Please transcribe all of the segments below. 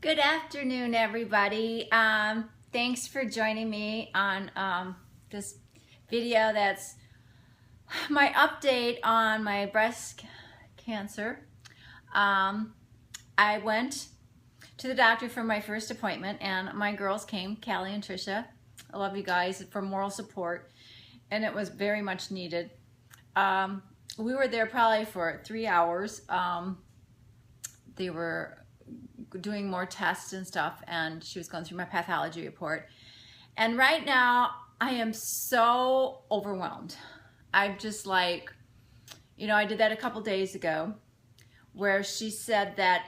Good afternoon, everybody. Thanks for joining me on this video. That's my update on my breast cancer. I went to the doctor for my first appointment, and my girls came, Kalli and Trisha. I love you guys for moral support, and it was very much needed. We were there probably for 3 hours. They were doing more tests and stuff, and she was going through my pathology report. And right now I am so overwhelmed. I'm just like, I did that a couple days ago where she said that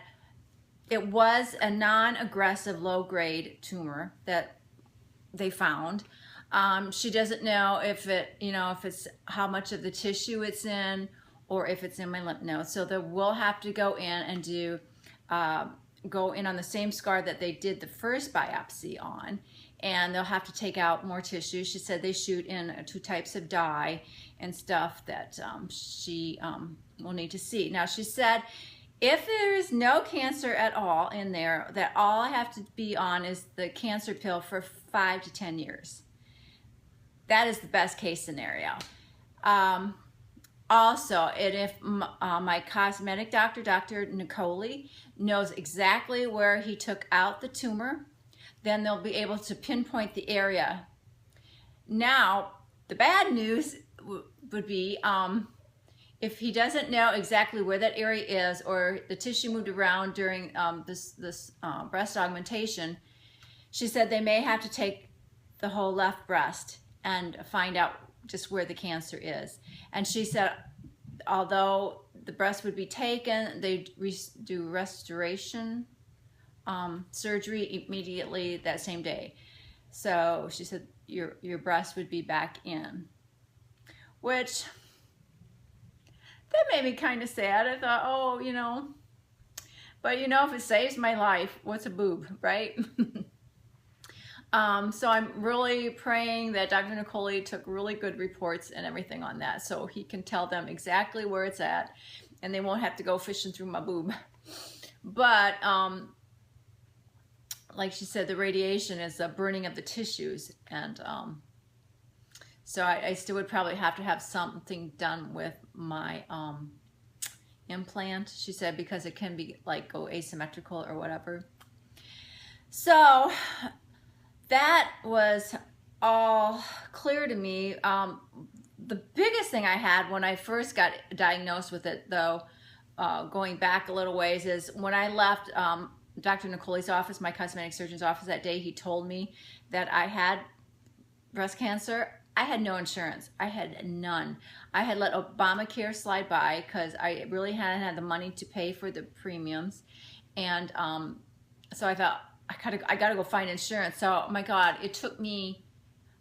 it was a non-aggressive low-grade tumor that they found. She doesn't know if it's how much of the tissue it's in or if it's in my lymph nodes. So they will have to go in and do go in on the same scar that they did the first biopsy on, and they'll have to take out more tissue. She said they shoot in 2 types of dye and stuff that she will need to see. Now, she said if there is no cancer at all in there, that all I have to be on is the cancer pill for 5 to 10 years. That is the best case scenario. Also, if my cosmetic doctor, Dr. Kalli, knows exactly where he took out the tumor, then they'll be able to pinpoint the area. Now, the bad news would be if he doesn't know exactly where that area is, or the tissue moved around during this breast augmentation, she said they may have to take the whole left breast and find out just where the cancer is. And she said, although the breast would be taken, they do restoration surgery immediately that same day. So she said your breast would be back in, which that made me kind of sad. I thought, oh, but if it saves my life, what's a boob, right? So I'm really praying that Dr. Kalli took really good reports and everything on that, so he can tell them exactly where it's at, and they won't have to go fishing through my boob. But like she said, the radiation is a burning of the tissues, and so I still would probably have to have something done with my implant, she said, because it can be like go asymmetrical or whatever. So that was all clear to me. The biggest thing I had when I first got diagnosed with it, though, going back a little ways, is when I left Dr. Kalli's office, my cosmetic surgeon's office, that day he told me that I had breast cancer. I had no insurance. I had none. I had let Obamacare slide by because I really hadn't had the money to pay for the premiums. And so I thought, I gotta go find insurance. So, oh my God, it took me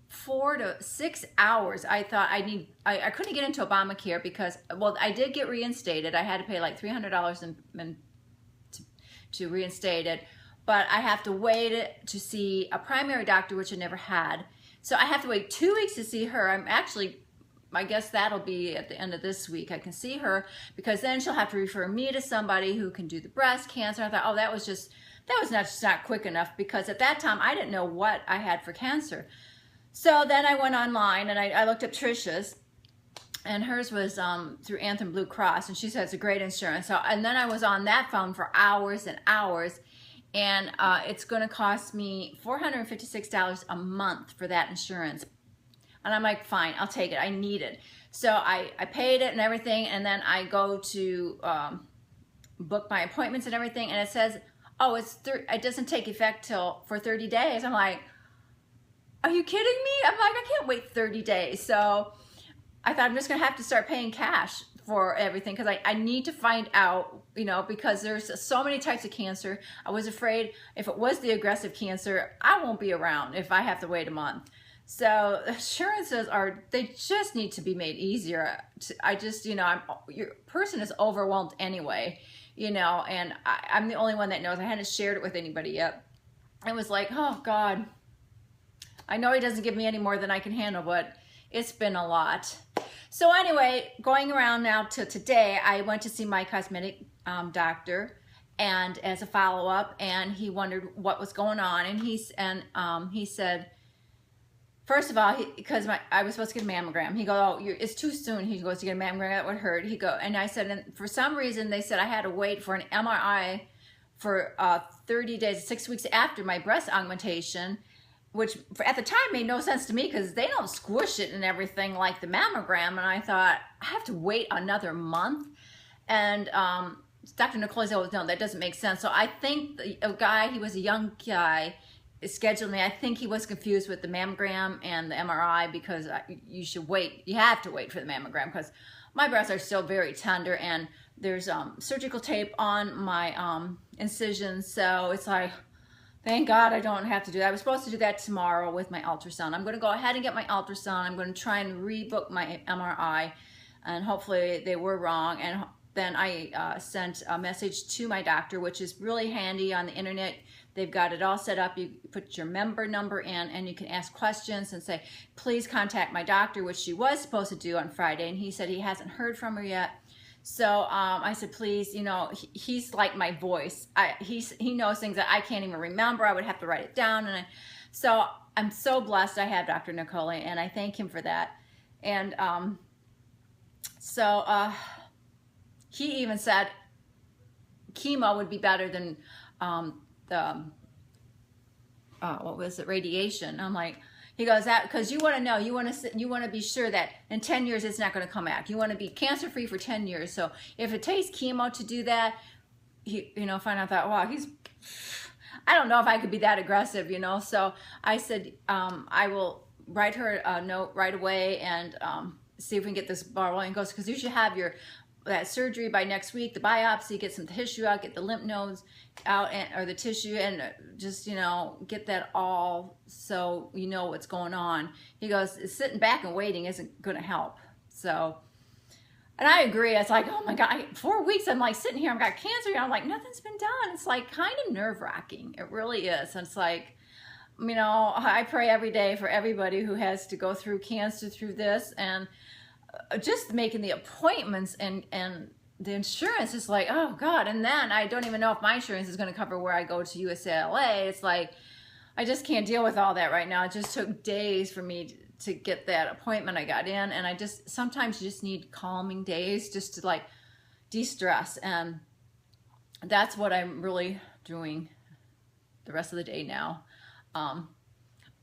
4 to 6 hours. I thought I couldn't get into Obamacare because, well, I did get reinstated. I had to pay like $300 to reinstate it, but I have to wait to see a primary doctor, which I never had. So I have to wait 2 weeks to see her. I guess that'll be at the end of this week. I can see her because then she'll have to refer me to somebody who can do the breast cancer. I thought, oh, that was not quick enough, because at that time I didn't know what I had for cancer. So then I went online and I looked up Trisha's, and hers was through Anthem Blue Cross, and she said it's a great insurance. So, and then I was on that phone for hours and hours, and it's going to cost me $456 a month for that insurance. And I'm like, fine, I'll take it. I need it. So I paid it and everything, and then I go to book my appointments and everything, and it says, oh, it doesn't take effect for 30 days. I'm like, are you kidding me? I'm like, I can't wait 30 days. So I thought I'm just gonna have to start paying cash for everything, because I need to find out, because there's so many types of cancer. I was afraid if it was the aggressive cancer, I won't be around if I have to wait a month. So assurances they just need to be made easier. Your person is overwhelmed anyway. And I'm the only one that knows. I hadn't shared it with anybody yet. It was like, oh God, I know he doesn't give me any more than I can handle, but it's been a lot. So anyway, going around now to today, I went to see my cosmetic doctor, and as a follow-up, and he wondered what was going on, and he said, first of all, because I was supposed to get a mammogram. He goes, "Oh, it's too soon." He goes, "To get a mammogram, that would hurt." And I said, and for some reason, they said I had to wait for an MRI for 30 days, 6 weeks after my breast augmentation, which at the time made no sense to me because they don't squish it and everything like the mammogram. And I thought, I have to wait another month. And Dr. Nicole said, "Oh, no, that doesn't make sense." So I think a guy, he was a young guy, scheduled me. I think he was confused with the mammogram and the MRI because you should wait. You have to wait for the mammogram because my breasts are still very tender, and there's surgical tape on my incisions. So it's like, thank God I don't have to do that. I was supposed to do that tomorrow with my ultrasound. I'm going to go ahead and get my ultrasound. I'm going to try and rebook my MRI, and hopefully they were wrong. And then I sent a message to my doctor, which is really handy on the internet. They've got it all set up. You put your member number in, and you can ask questions and say, "Please contact my doctor," which she was supposed to do on Friday. And he said he hasn't heard from her yet. So I said, please, you know, he's like my voice. He knows things that I can't even remember. I would have to write it down. So I'm so blessed I have Dr. Nicole, and I thank him for that. And he even said chemo would be better than what was it, radiation. I'm like, he goes, that because you want to know, you want to be sure that in 10 years it's not going to come back. You want to be cancer free for 10 years. So if it takes chemo to do that, finally I thought, wow, I don't know if I could be that aggressive, So I said, I will write her a note right away and see if we can get this ball rolling. He goes, because you should have that surgery by next week, the biopsy, get some tissue out, get the lymph nodes out, or the tissue, and just, get that all so you know what's going on. He goes, sitting back and waiting isn't going to help. So, and I agree. It's like, oh my God, 4 weeks, I'm like sitting here, I've got cancer, and I'm like, nothing's been done. It's like kind of nerve-wracking. It really is. And it's like, I pray every day for everybody who has to go through cancer through this, and just making the appointments and the insurance is like, oh God. And then I don't even know if my insurance is going to cover where I go to UCLA. It's like, I just can't deal with all that right now. It just took days for me to get that appointment I got in. And sometimes you just need calming days just to like de-stress. And that's what I'm really doing the rest of the day now.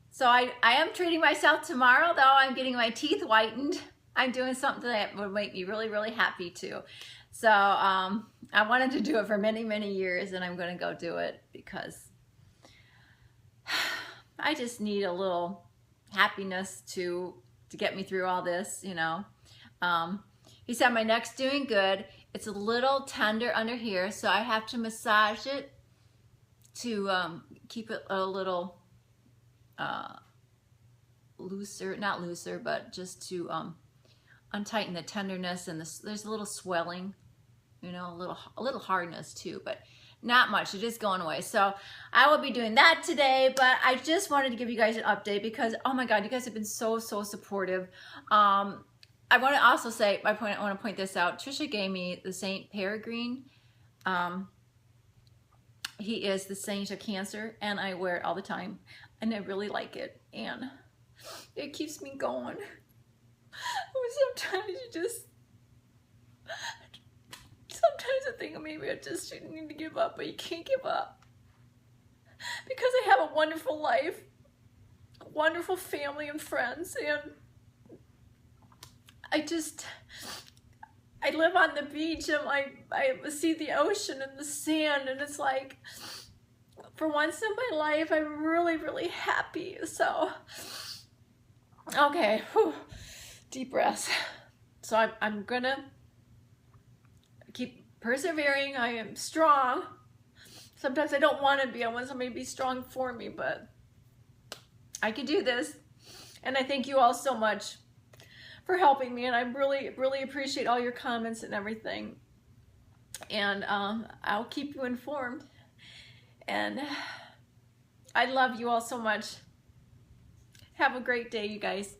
So I am treating myself tomorrow, though. I'm getting my teeth whitened. I'm doing something that would make me really, really happy too. So I wanted to do it for many, many years, and I'm going to go do it because I just need a little happiness to get me through all this, He said my neck's doing good. It's a little tender under here, so I have to massage it to keep it a little looser, not looser, but just to untighten the tenderness, and there's a little swelling, a little hardness too, but not much. It is going away. So I will be doing that today, but I just wanted to give you guys an update because, oh my God, you guys have been so, so supportive. I want to also say, I want to point this out. Trisha gave me the Saint Peregrine. He is the saint of cancer, and I wear it all the time, and I really like it, and it keeps me going. Sometimes sometimes I think maybe I just need to give up, but you can't give up because I have a wonderful life, a wonderful family and friends, and I live on the beach, and I see the ocean and the sand, and it's like, for once in my life, I'm really, really happy. So, okay, whew. Deep breaths. So I'm gonna keep persevering. I am strong. Sometimes I don't want to be. I want somebody to be strong for me, but I can do this. And I thank you all so much for helping me, and I really, really appreciate all your comments and everything. And I'll keep you informed. And I love you all so much. Have a great day, you guys.